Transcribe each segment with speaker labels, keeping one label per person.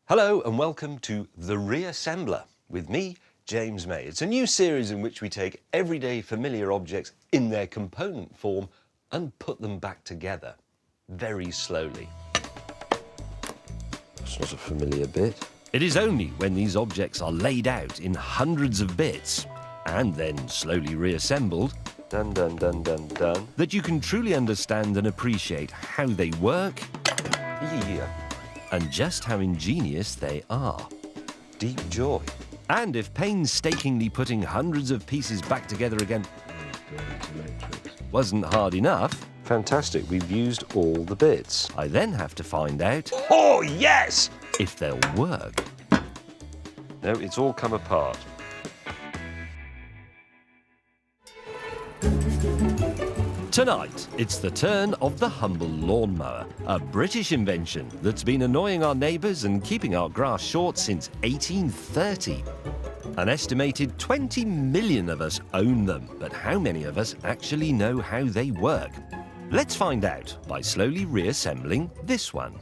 Speaker 1: Hello and welcome to The Reassembler with me, James May. It's a new series in which we take everyday familiar objects in their component form and put them back together, very slowly. That's not a familiar bit. It is only when these objects are laid out in hundreds of bits and then slowly reassembled that you can truly understand and appreciate how they work and just how ingenious they are. Deep joy. And if painstakingly putting hundreds of pieces back together again wasn't hard enough, fantastic, we've used all the bits. I then have to find out, oh yes, if they'll work. No, it's all come apart. Tonight, it's the turn of the humble lawnmower, a British invention that's been annoying our neighbours and keeping our grass short since 1830. An estimated 20 million of us own them, but how many of us actually know how they work? Let's find out by slowly reassembling this one.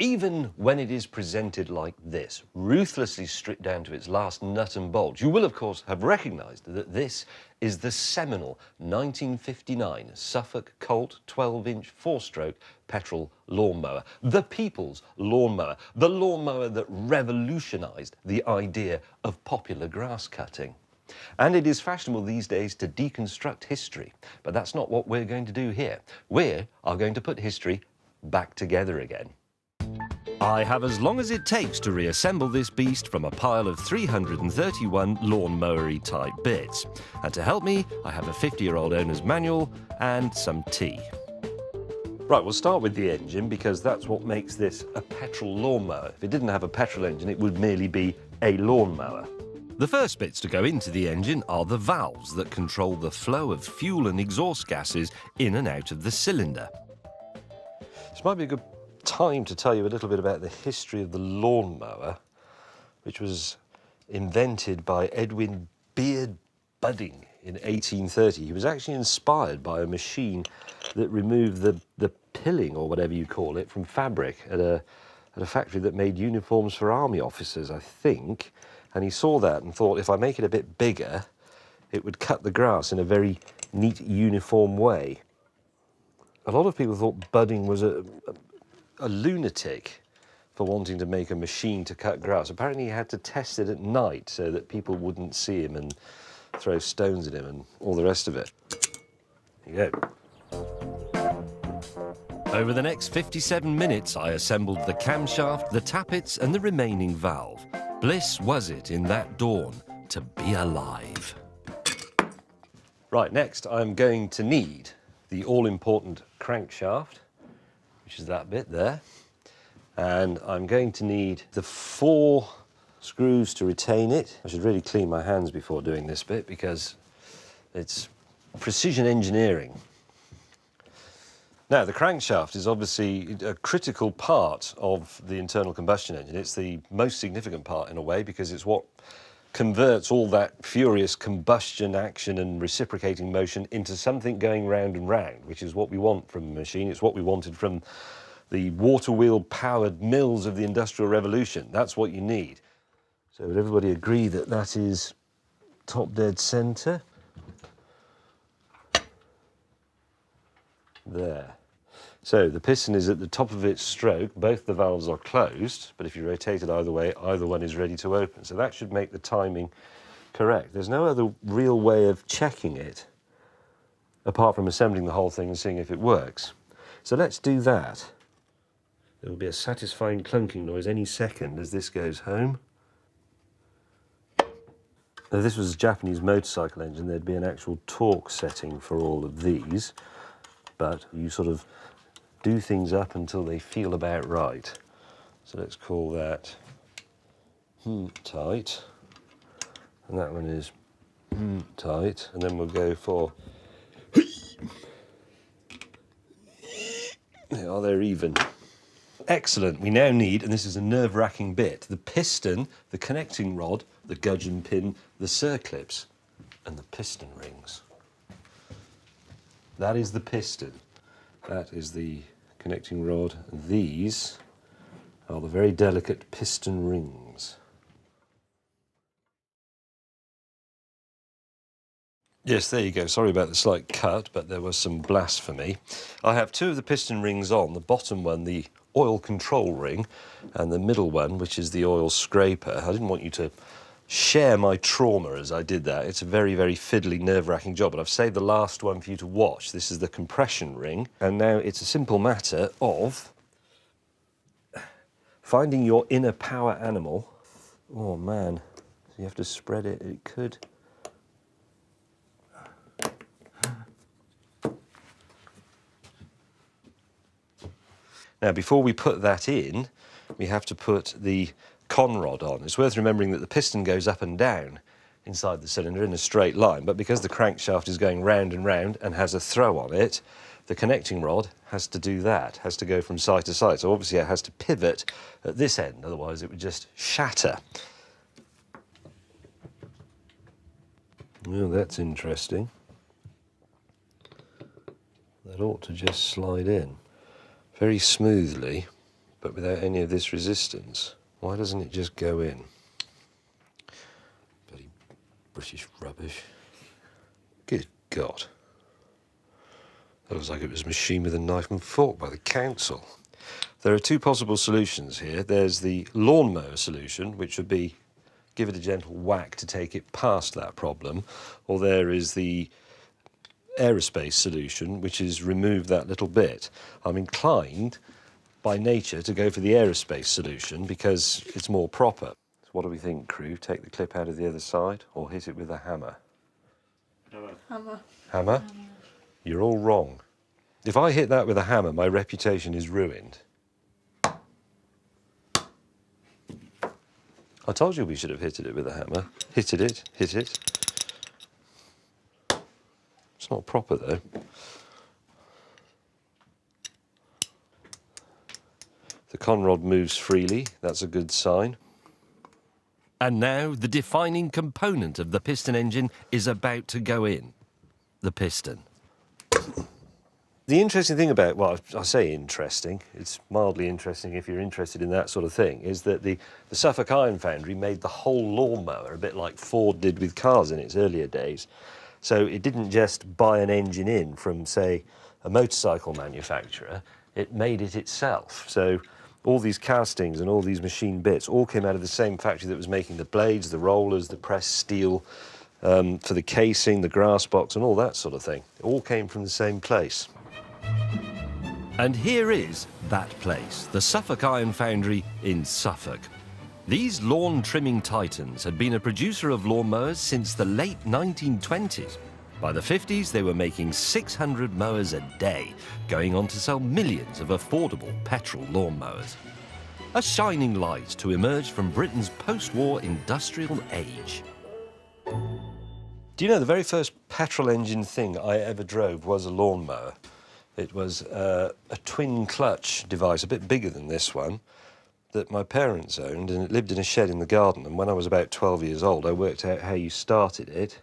Speaker 1: Even when it is presented like this, ruthlessly stripped down to its last nut and bolt, you will of course have recognised that this is the seminal 1959 Suffolk Colt 12-inch 4-stroke petrol lawnmower, the people's lawnmower, the lawnmower that revolutionised the idea of popular grass cutting. And it is fashionable these days to deconstruct history, but that's not what we're going to do here. We are going to put history back together again. I have as long as it takes to reassemble this beast from a pile of 331 lawnmower-y type bits. And to help me, I have a 50-year-old owner's manual and some tea. Right, we'll start with the engine because that's what makes this a petrol lawnmower. If it didn't have a petrol engine, it would merely be a lawnmower. The first bits to go into the engine are the valves that control the flow of fuel and exhaust gases in and out of the cylinder. This might be a good time to tell you a little bit about the history of the lawnmower, which was invented by Edwin Beard Budding in 1830. He was actually inspired by a machine that removed the pilling, or whatever you call it, from fabric at a factory that made uniforms for army officers, I think. And he saw that and thought, if I make it a bit bigger, it would cut the grass in a very neat, uniform way. A lot of people thought Budding was a lunatic for wanting to make a machine to cut grass. Apparently he had to test it at night so that people wouldn't see him and throw stones at him and all the rest of it. There you go. Over the next 57 minutes, I assembled the camshaft, the tappets and the remaining valve. Bliss was it in that dawn to be alive. Right, next I'm going to need the all-important crankshaft, which is that bit there, and I'm going to need the 4 screws to retain it. I should really clean my hands before doing this bit because it's precision engineering. Now, the crankshaft is obviously a critical part of the internal combustion engine. It's the most significant part in a way because it's what converts all that furious combustion action and reciprocating motion into something going round and round, which is what we want from a machine. It's what we wanted from the water wheel powered mills of the Industrial Revolution. That's what you need. So would everybody agree that that is top dead centre? There. So the piston is at the top of its stroke, both the valves are closed, but if you rotate it either way, either one is ready to open. So that should make the timing correct. There's no other real way of checking it, apart from assembling the whole thing and seeing if it works. So let's do that. There will be a satisfying clunking noise any second as this goes home. Now, if this was a Japanese motorcycle engine, there'd be an actual torque setting for all of these, but you sort of do things up until they feel about right. So let's call that tight, and that one is tight, and then we'll go for they're even. Excellent. We now need, and this is a nerve-wracking bit, the piston, the connecting rod, the gudgeon pin, the circlips, and the piston rings. That is the piston. That is the connecting rod. These are the very delicate piston rings. Yes, there you go. Sorry about the slight cut, but there was some blasphemy. I have two of the piston rings on, the bottom one, the oil control ring, and the middle one, which is the oil scraper. I didn't want you to share my trauma as I did that. It's a very, very fiddly, nerve-wracking job, but I've saved the last one for you to watch. This is the compression ring, and now it's a simple matter of finding your inner power animal. Oh man, you have to spread it. It could... Now, before we put that in, we have to put the con rod on. It's worth remembering that the piston goes up and down inside the cylinder in a straight line, but because the crankshaft is going round and round and has a throw on it, the connecting rod has to do that, has to go from side to side. So obviously it has to pivot at this end, otherwise it would just shatter. Well, that's interesting. That ought to just slide in very smoothly, but without any of this resistance. Why doesn't it just go in? Bloody British rubbish. Good God. That looks like it was machined with a knife and fork by the council. There are two possible solutions here. There's the lawnmower solution, which would be give it a gentle whack to take it past that problem, or there is the aerospace solution, which is remove that little bit. I'm inclined by nature to go for the aerospace solution because it's more proper. So what do we think, crew? Take the clip out of the other side or hit it with a hammer?
Speaker 2: Hammer.
Speaker 1: Hammer? You're all wrong. If I hit that with a hammer, my reputation is ruined. I told you we should have hit it with a hammer. Hit it. It's not proper though. The con rod moves freely, that's a good sign. And now the defining component of the piston engine is about to go in. The piston. The interesting thing about, well, I say interesting, it's mildly interesting if you're interested in that sort of thing, is that the Suffolk Foundry made the whole lawnmower, a bit like Ford did with cars in its earlier days. So it didn't just buy an engine in from, say, a motorcycle manufacturer, it made it itself. So all these castings and all these machine bits all came out of the same factory that was making the blades, the rollers, the pressed steel, for the casing, the grass box and all that sort of thing. It all came from the same place. And here is that place, the Suffolk Iron Foundry in Suffolk. These lawn trimming titans had been a producer of lawnmowers since the late 1920s. By the 50s, they were making 600 mowers a day, going on to sell millions of affordable petrol lawnmowers. A shining light to emerge from Britain's post-war industrial age. Do you know the very first petrol engine thing I ever drove was a lawnmower? It was a twin clutch device, a bit bigger than this one, that my parents owned, and it lived in a shed in the garden. And when I was about 12 years old, I worked out how you started it.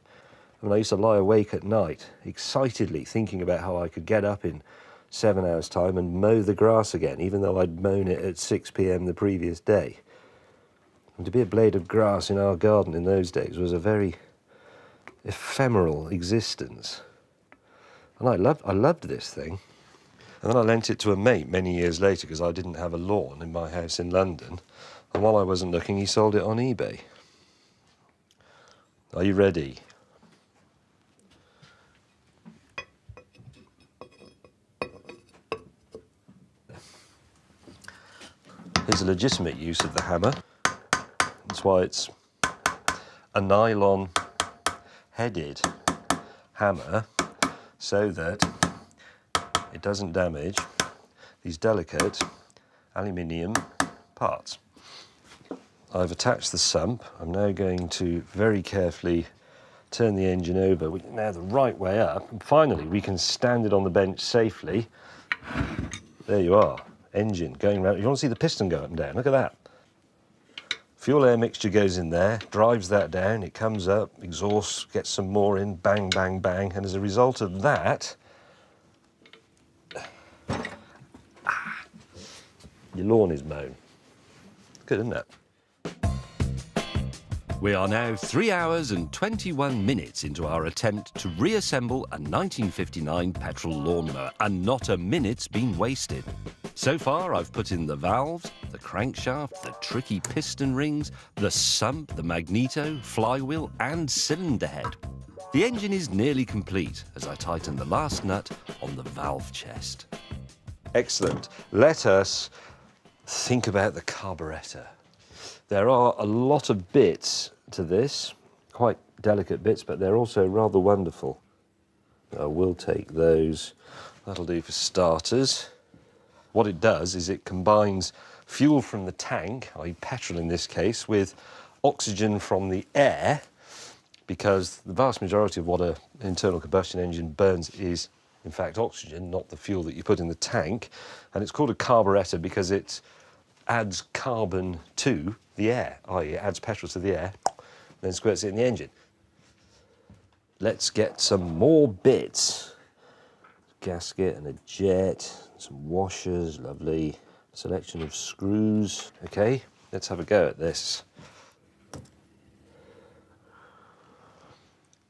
Speaker 1: And I used to lie awake at night, excitedly thinking about how I could get up in 7 hours' time and mow the grass again, even though I'd mown it at 6 p.m. the previous day. And to be a blade of grass in our garden in those days was a very ephemeral existence. And I loved this thing. And then I lent it to a mate many years later because I didn't have a lawn in my house in London. And while I wasn't looking, he sold it on eBay. Are you ready? Here's a legitimate use of the hammer. That's why it's a nylon-headed hammer, so that it doesn't damage these delicate aluminium parts. I've attached the sump. I'm now going to very carefully turn the engine over, now the right way up, and finally we can stand it on the bench safely. There you are, engine going around. You want to see the piston go up and down, look at that. Fuel air mixture goes in there, drives that down, it comes up, exhaust, gets some more in, bang, bang, bang, and as a result of that, your lawn is mown. Good, isn't it? We are now 3 hours and 21 minutes into our attempt to reassemble a 1959 petrol lawnmower, and not a minute's been wasted. So far, I've put in the valves, the crankshaft, the tricky piston rings, the sump, the magneto, flywheel and cylinder head. The engine is nearly complete as I tighten the last nut on the valve chest. Excellent. Let us think about the carburetor. There are a lot of bits to this, quite delicate bits, but they're also rather wonderful. I will take those. That'll do for starters. What it does is it combines fuel from the tank, i.e. petrol in this case, with oxygen from the air, because the vast majority of what an internal combustion engine burns is, in fact, oxygen, not the fuel that you put in the tank. And it's called a carburetor because it adds carbon to the air, i.e. it adds petrol to the air, then squirts it in the engine. Let's get some more bits. Gasket and a jet, some washers, lovely. Selection of screws. Okay, let's have a go at this.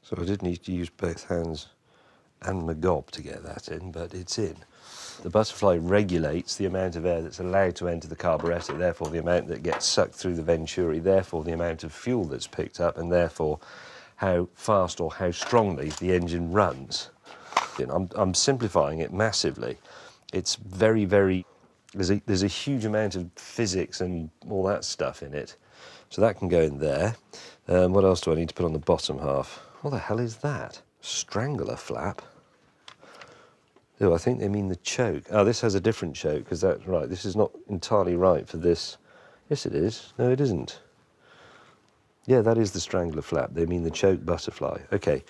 Speaker 1: So I did need to use both hands and my gob to get that in, but it's in. The butterfly regulates the amount of air that's allowed to enter the carburetor, therefore the amount that gets sucked through the venturi, therefore the amount of fuel that's picked up, and therefore how fast or how strongly the engine runs. I'm simplifying it massively. It's very, very... There's a huge amount of physics and all that stuff in it. So that can go in there. What else do I need to put on the bottom half? What the hell is that? Strangler flap? Oh, I think they mean the choke. Oh, this has a different choke, because that's right. This is not entirely right for this. Yes, it is. No, it isn't. Yeah, that is the strangler flap. They mean the choke butterfly. Okay,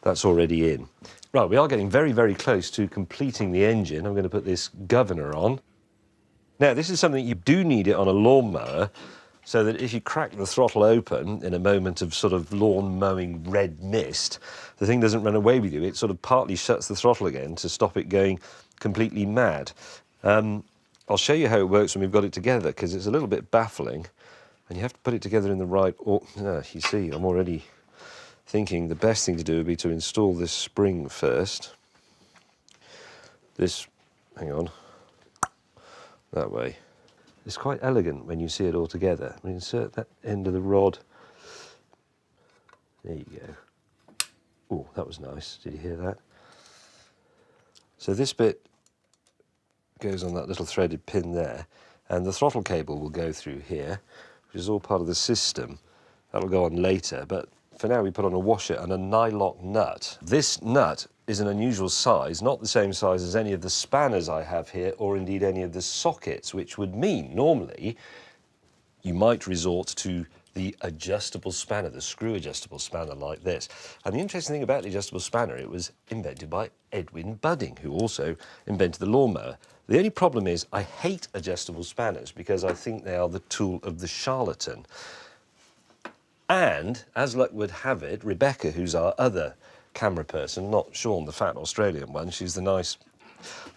Speaker 1: that's already in. Right, we are getting very, very close to completing the engine. I'm going to put this governor on. Now, this is something you do need it on a lawnmower, so that if you crack the throttle open in a moment of sort of lawn mowing red mist, the thing doesn't run away with you. It sort of partly shuts the throttle again to stop it going completely mad. I'll show you how it works when we've got it together, because it's a little bit baffling, and you have to put it together in the right order. You see, I'm already thinking the best thing to do would be to install this spring first. This, hang on, that way. It's quite elegant when you see it all together. I mean, insert that end of the rod. There you go. Oh, that was nice. Did you hear that? So this bit goes on that little threaded pin there, and the throttle cable will go through here, which is all part of the system. That'll go on later, but for now we put on a washer and a nylock nut. This nut is an unusual size, not the same size as any of the spanners I have here, or indeed any of the sockets, which would mean normally you might resort to the adjustable spanner, the screw adjustable spanner like this. And the interesting thing about the adjustable spanner, it was invented by Edwin Budding, who also invented the lawnmower. The only problem is I hate adjustable spanners because I think they are the tool of the charlatan. And, as luck would have it, Rebecca, who's our other camera person, not Sean, the fat Australian one, she's the nice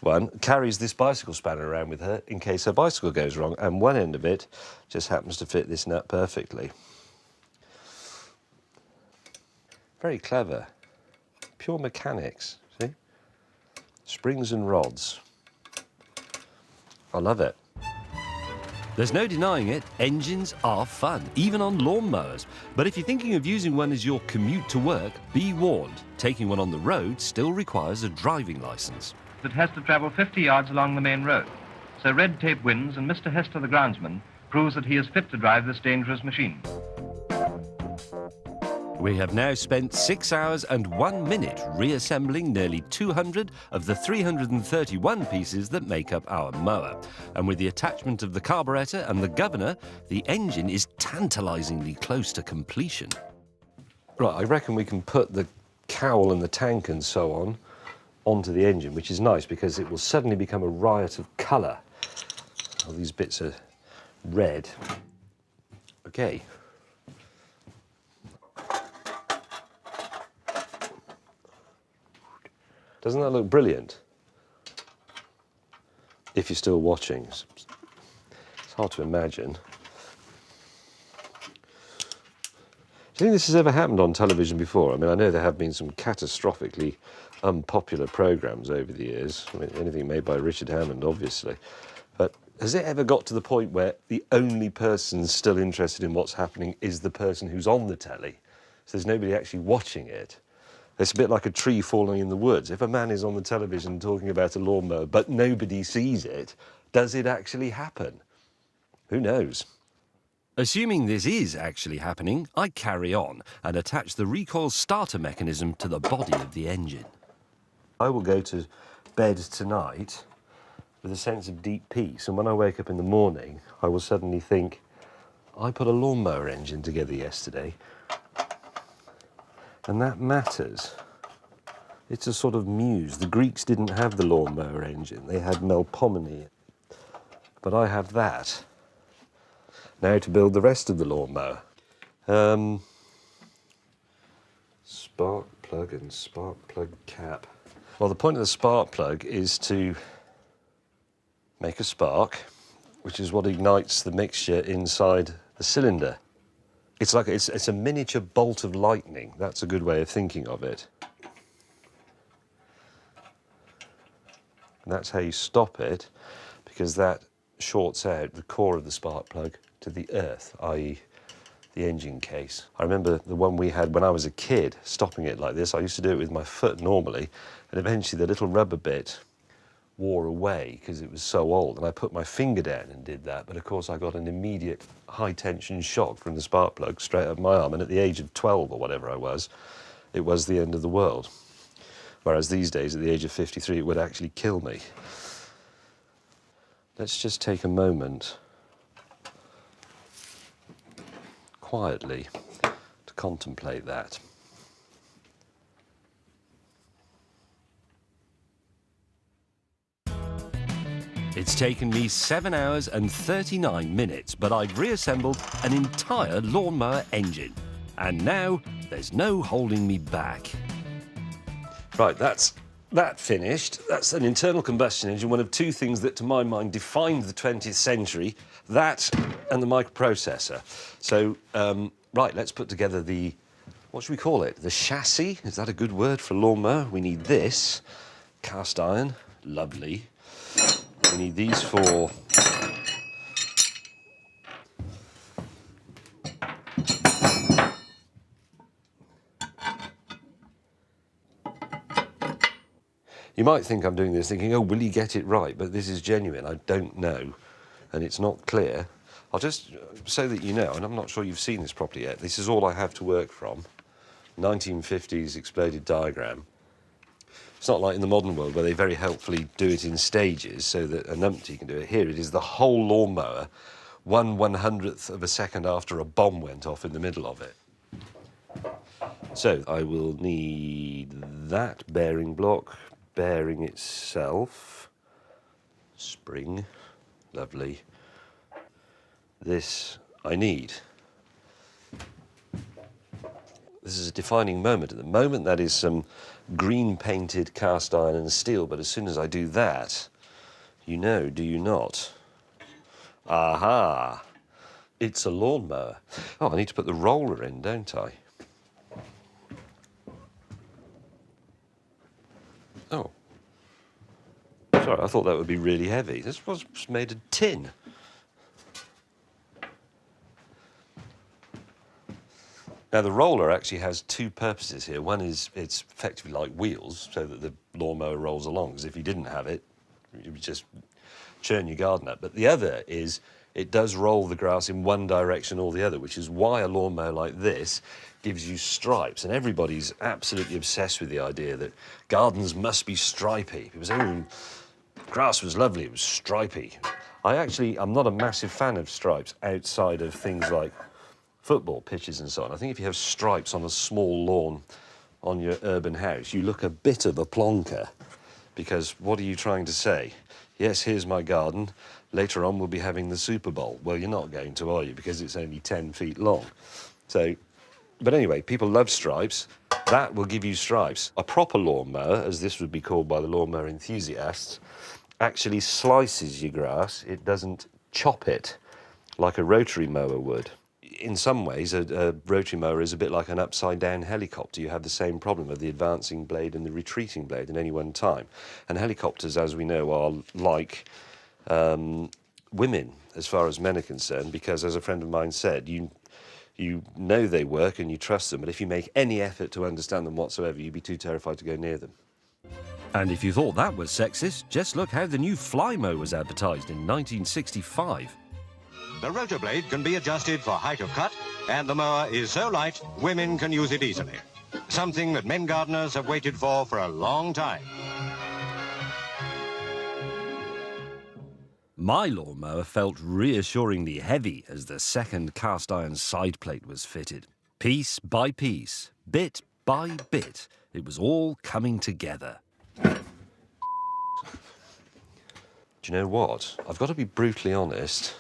Speaker 1: one, carries this bicycle spanner around with her in case her bicycle goes wrong, and one end of it just happens to fit this nut perfectly. Very clever. Pure mechanics, see? Springs and rods. I love it. There's no denying it, engines are fun, even on lawnmowers. But if you're thinking of using one as your commute to work, be warned, taking one on the road still requires a driving licence.
Speaker 3: That has to travel 50 yards along the main road. So red tape wins, and Mr. Hester, the groundsman, proves that he is fit to drive this dangerous machine.
Speaker 1: We have now spent 6 hours and 1 minute reassembling nearly 200 of the 331 pieces that make up our mower. And with the attachment of the carburetor and the governor, the engine is tantalisingly close to completion. Right, I reckon we can put the cowl and the tank and so on onto the engine, which is nice because it will suddenly become a riot of colour. All these bits are red. Okay. Doesn't that look brilliant? If you're still watching. It's hard to imagine.
Speaker 4: think this has ever happened on television before? I mean, I know there have been some catastrophically unpopular programmes over the years. I mean, anything made by Richard Hammond, obviously. But has it ever got to the point where the only person still interested in what's happening is the person who's on the telly? So there's nobody actually watching it. It's a bit like a tree falling in the woods. If a man is on the television talking about a lawnmower, but nobody sees it, does it actually happen? Who knows?
Speaker 1: Assuming this is actually happening, I carry on and attach the recoil starter mechanism to the body of the engine.
Speaker 4: I will go to bed tonight with a sense of deep peace, and when I wake up in the morning, I will suddenly think, I put a lawnmower engine together yesterday, and that matters. It's a sort of muse. The Greeks didn't have the lawnmower engine, they had Melpomene, but I have that. Now to build the rest of the lawnmower. Spark plug and spark plug cap. Well, the point of the spark plug is to make a spark, which is what ignites the mixture inside the cylinder. It's like it's a miniature bolt of lightning. That's a good way of thinking of it. And that's how you stop it, because that shorts out the core of the spark plug to the earth, i.e. the engine case. I remember the one we had when I was a kid, stopping it like this. I used to do it with my foot normally, and eventually the little rubber bit wore away because it was so old, and I put my finger down and did that, but of course I got an immediate high tension shock from the spark plug straight up my arm, and at the age of 12 or whatever I was, it was the end of the world. Whereas these days, at the age of 53, it would actually kill me. Let's just take a moment quietly to contemplate that.
Speaker 1: It's taken me 7 hours and 39 minutes, but I've reassembled an entire lawnmower engine. And now, there's no holding me back.
Speaker 4: Right, that's that finished. That's an internal combustion engine, one of two things that, to my mind, defined the 20th century, that and the microprocessor. So, right, let's put together the, what should we call it? The chassis? Is that a good word for lawnmower? We need this, cast iron, lovely. We need these four You might think I'm doing this thinking, oh, will he get it right? But this is genuine. I don't know, and it's not clear. I'll just, so that you know, and I'm not sure you've seen this properly yet, this is all I have to work from. 1950s exploded diagram. It's not like in the modern world where they very helpfully do it in stages so that a numpty can do it. Here it is the whole lawnmower, 1/100th of a second after a bomb went off in the middle of it. So I will need that bearing block, bearing itself, spring, lovely. This I need. This is a defining moment. At the moment that is some green painted cast iron and steel, but as soon as I do that, you know, do you not? Aha! It's a lawnmower. Oh, I need to put the roller in, don't I? Oh. Sorry, I thought that would be really heavy. This was made of tin. Now, the roller actually has two purposes here. One is it's effectively like wheels, so that the lawnmower rolls along, because if you didn't have it, you would just churn your garden up. But the other is it does roll the grass in one direction or the other, which is why a lawnmower like this gives you stripes. And everybody's absolutely obsessed with the idea that gardens must be stripy. People say, oh, grass was lovely, it was stripy. I'm not a massive fan of stripes outside of things like football pitches and so on. I think if you have stripes on a small lawn on your urban house, you look a bit of a plonker, because what are you trying to say? Yes, here's my garden. Later on, we'll be having the Super Bowl. Well, you're not going to, are you? Because it's only 10 feet long. So, but anyway, people love stripes. That will give you stripes. A proper lawnmower, as this would be called by the lawnmower enthusiasts, actually slices your grass. It doesn't chop it like a rotary mower would. in some ways, a rotary mower is a bit like an upside-down helicopter. You have the same problem of the advancing blade and the retreating blade at any one time. And helicopters, as we know, are like women as far as men are concerned, because, as a friend of mine said, you know they work and you trust them, but if you make any effort to understand them whatsoever, you'd be too terrified to go near them.
Speaker 1: And if you thought that was sexist, just look how the new Flymo was advertised in 1965.
Speaker 5: The rotor blade can be adjusted for height of cut, and the mower is so light, women can use it easily. Something that men gardeners have waited for a long time.
Speaker 1: My lawnmower felt reassuringly heavy as the second cast iron side plate was fitted. Piece by piece, bit by bit, it was all coming together.
Speaker 4: Do you know what? I've got to be brutally honest.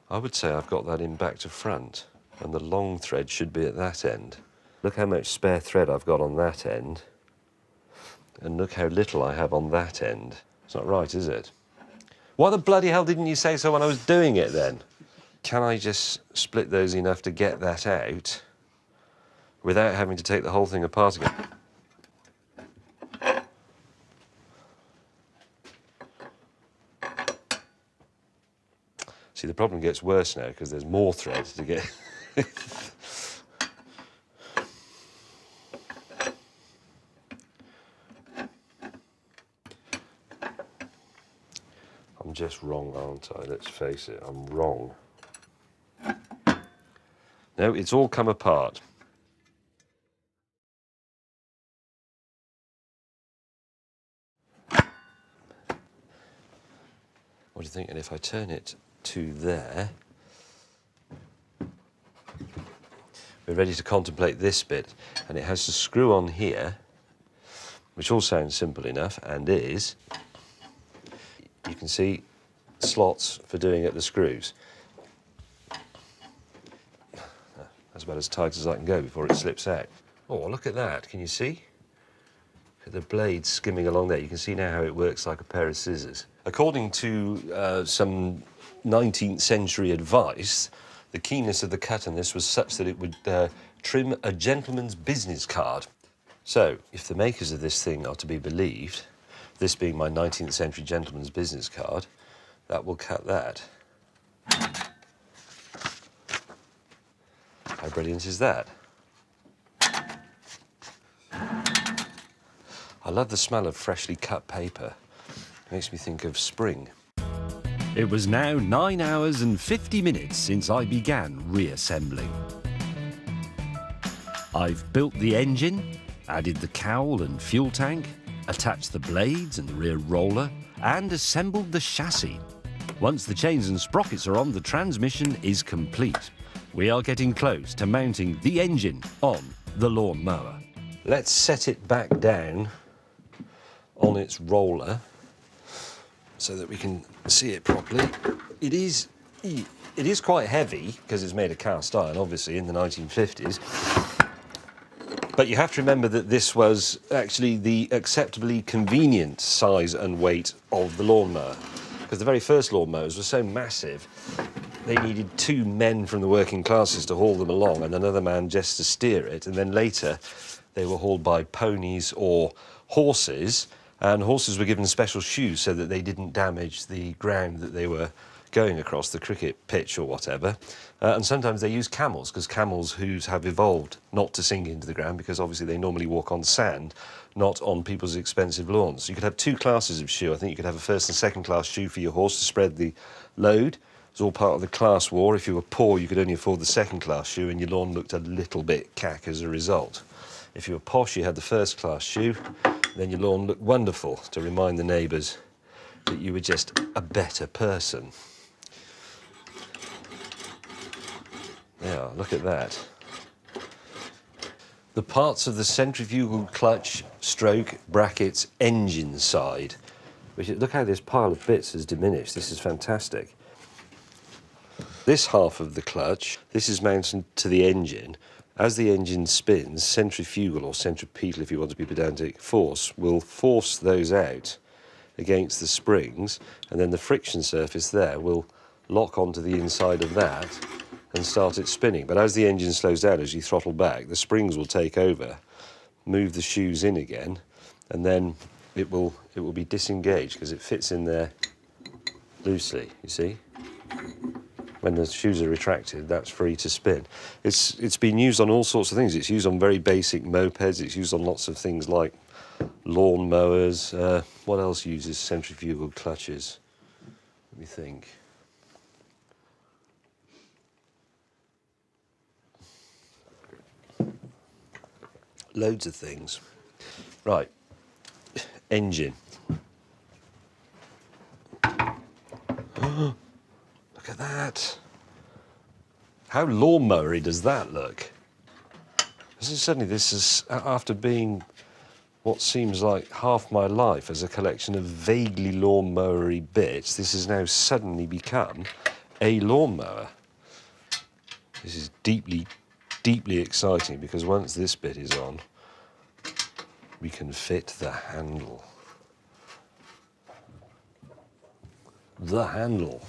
Speaker 4: I would say I've got that in back to front, and the long thread should be at that end. Look how much spare thread I've got on that end, and look how little I have on that end. It's not right, is it? Why the bloody hell didn't you say so when I was doing it then? Can I just split those enough to get that out without having to take the whole thing apart again? See, the problem gets worse now because there's more thread to get. I'm just wrong, aren't I? Let's face it, I'm wrong. No, it's all come apart. What do you think? And if I turn it to there, we're ready to contemplate this bit, and it has to screw on here, which all sounds simple enough, and is, you can see slots for doing at the screws. That's about as tight as I can go before it slips out. Oh, look at that, can you see? The blade skimming along there. You can see now how it works like a pair of scissors. According to some 19th century advice, the keenness of the cut on this was such that it would trim a gentleman's business card. So, if the makers of this thing are to be believed, this being my 19th century gentleman's business card, that will cut that. How brilliant is that? I love the smell of freshly cut paper. It makes me think of spring.
Speaker 1: It was now 9 hours and 50 minutes since I began reassembling. I've built the engine, added the cowl and fuel tank, attached the blades and the rear roller, and assembled the chassis. Once the chains and sprockets are on, the transmission is complete. We are getting close to mounting the engine on the lawnmower.
Speaker 4: Let's set it back down on its roller so that we can see it properly. It is quite heavy because it's made of cast iron, obviously, in the 1950s. But you have to remember that this was actually the acceptably convenient size and weight of the lawnmower, because the very first lawnmowers were so massive they needed 2 men from the working classes to haul them along and another man just to steer it, and then later they were hauled by ponies or horses, and horses were given special shoes so that they didn't damage the ground that they were going across, the cricket pitch or whatever. And sometimes they use camels, because camels' hooves have evolved not to sink into the ground, because obviously they normally walk on sand, not on people's expensive lawns. So you could have 2 classes of shoe. I think you could have a first and second class shoe for your horse to spread the load. It was all part of the class war. If you were poor, you could only afford the second class shoe, and your lawn looked a little bit cack as a result. If you were posh, you had the first class shoe, then your lawn looked wonderful to remind the neighbours that you were just a better person. Yeah, look at that. The parts of the centrifugal clutch, stroke, brackets, engine side. Look how this pile of bits has diminished. This is fantastic. This half of the clutch, this is mounted to the engine. As the engine spins, centrifugal or centripetal, if you want to be pedantic, force will force those out against the springs, and then the friction surface there will lock onto the inside of that, and start it spinning. But as the engine slows down, as you throttle back, the springs will take over, move the shoes in again, and then it will be disengaged because it fits in there loosely, you see? When the shoes are retracted, that's free to spin. It's been used on all sorts of things. It's used on very basic mopeds. It's used on lots of things like lawn mowers. What else uses centrifugal clutches? Let me think. Loads of things. Right, engine. Look at that. How lawnmowery does that look? Suddenly this is, after being what seems like half my life as a collection of vaguely lawnmowery bits, this has now suddenly become a lawnmower. This is deeply, deeply exciting because once this bit is on, we can fit the handle. The handle.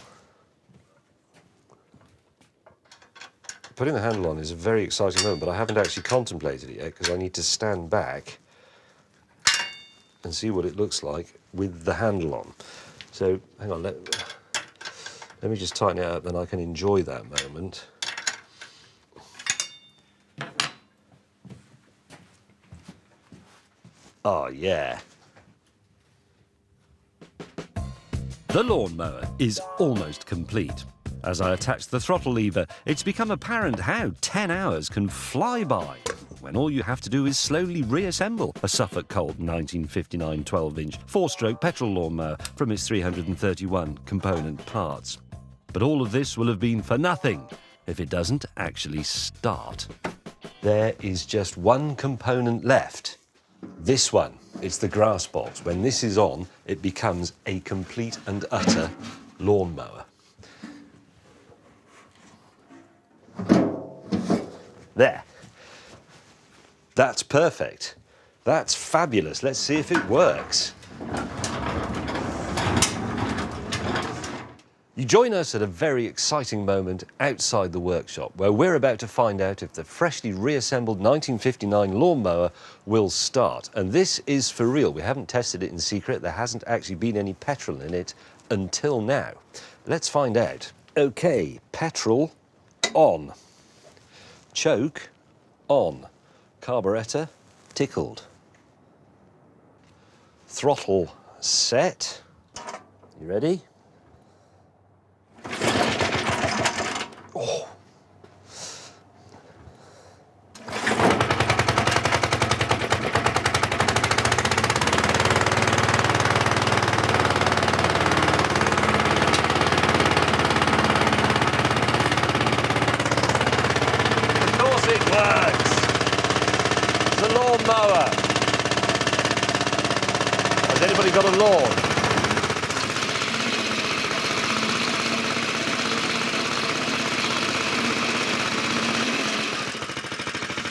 Speaker 4: Putting the handle on is a very exciting moment, but I haven't actually contemplated it yet because I need to stand back and see what it looks like with the handle on. So, hang on, let me just tighten it up, then I can enjoy that moment. Oh, yeah.
Speaker 1: The lawnmower is almost complete. As I attach the throttle lever, it's become apparent how 10 hours can fly by when all you have to do is slowly reassemble a Suffolk Colt 1959 12-inch 4-stroke petrol lawnmower from its 331 component parts. But all of this will have been for nothing if it doesn't actually start.
Speaker 4: There is just one component left. This one. It's the grass box. When this is on, it becomes a complete and utter lawnmower. There. That's perfect. That's fabulous. Let's see if it works. You join us at a very exciting moment outside the workshop where we're about to find out if the freshly reassembled 1959 lawnmower will start. And this is for real. We haven't tested it in secret. There hasn't actually been any petrol in it until now. Let's find out. OK, petrol on. Choke on. Carburetor tickled. Throttle set. You ready? Oh. Of course it works. It's a lawnmower. Has anybody got a lawn?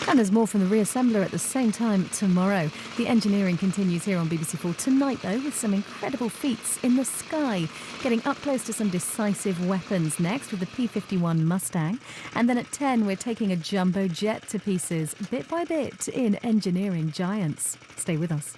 Speaker 2: And there's more from the Reassembler at the same time tomorrow. The engineering continues here on BBC4 tonight, though, with some incredible feats in the sky. Getting up close to some decisive weapons next with the P-51 Mustang. And then at 10, we're taking a jumbo jet to pieces, bit by bit, in Engineering Giants. Stay with us.